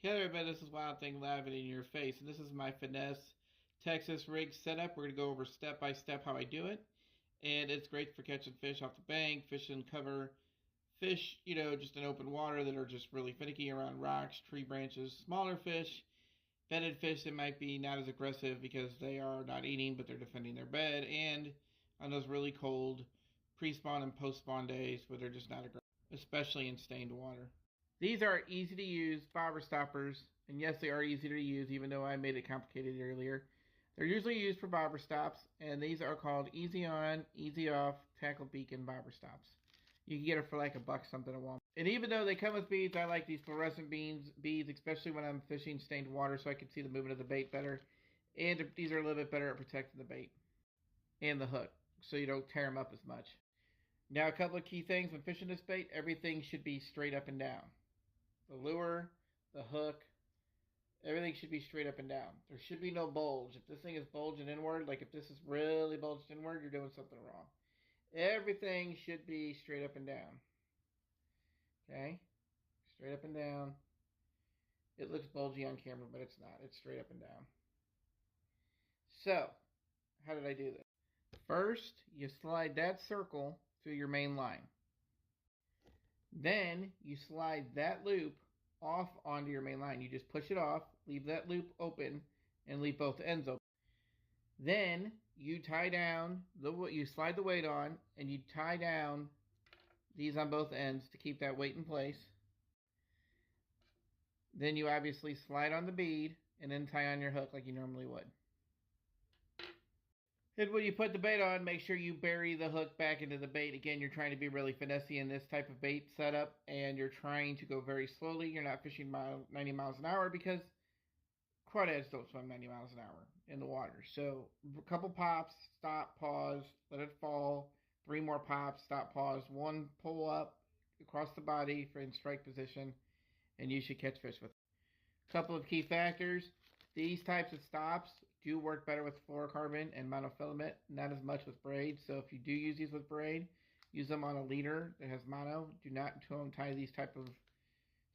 Hello everybody, this is Wild Thing Live and in your face, and this is my finesse Texas rig setup. We're going to go over step by step how I do it, and it's great for catching fish off the bank, fish in cover, fish, just in open water that are just really finicky around rocks, tree branches, smaller fish, bedded fish that might be not as aggressive because they are not eating but they're defending their bed, and on those really cold pre-spawn and post-spawn days where they're just not aggressive, especially in stained water. These are easy to use bobber stoppers, and yes, they are easy to use even though I made it complicated earlier. They're usually used for bobber stops, and these are called easy on, easy off tackle beacon bobber stops. You can get it for like $1 something at Walmart. And even though they come with beads, I like these fluorescent beads, especially when I'm fishing stained water so I can see the movement of the bait better. And these are a little bit better at protecting the bait and the hook, so you don't tear them up as much. Now, a couple of key things when fishing this bait: everything should be straight up and down. The lure, the hook, everything should be straight up and down. There should be no bulge. If this thing is bulging inward, like if this is really bulged inward, you're doing something wrong. Everything should be straight up and down. Okay? Straight up and down. It looks bulgy on camera, but it's not. It's straight up and down. So, how did I do this? First, you slide that circle through your main line. Then you slide that loop off onto your main line. You just push it off, leave that loop open, and leave both ends open. Then you tie down, you slide the weight on, and you tie down these on both ends to keep that weight in place. Then you obviously slide on the bead, and then tie on your hook like you normally would. And when you put the bait on, make sure you bury the hook back into the bait. Again, you're trying to be really finessey in this type of bait setup, and you're trying to go very slowly. You're not fishing 90 miles an hour because crawdads don't swim 90 miles an hour in the water. So a couple pops, stop, pause, let it fall. 3 more pops, stop, pause. 1 pull up across the body for in strike position, and you should catch fish with it. A couple of key factors. These types of stops do work better with fluorocarbon and monofilament, not as much with braid. So if you do use these with braid, use them on a leader that has mono. Do not tie these type of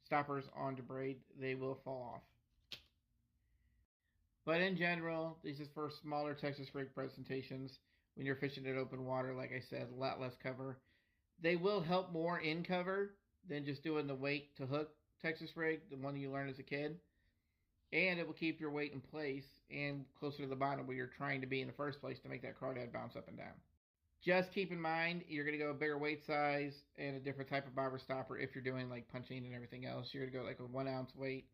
stoppers onto braid. They will fall off. But in general, this is for smaller Texas rig presentations. When you're fishing in open water, like I said, a lot less cover. They will help more in cover than just doing the weight to hook Texas rig, the one you learned as a kid. And it will keep your weight in place and closer to the bottom where you're trying to be in the first place to make that crawdad bounce up and down. Just keep in mind, you're going to go a bigger weight size and a different type of bobber stopper if you're doing like punching and everything else. You're going to go like a 1 ounce weight.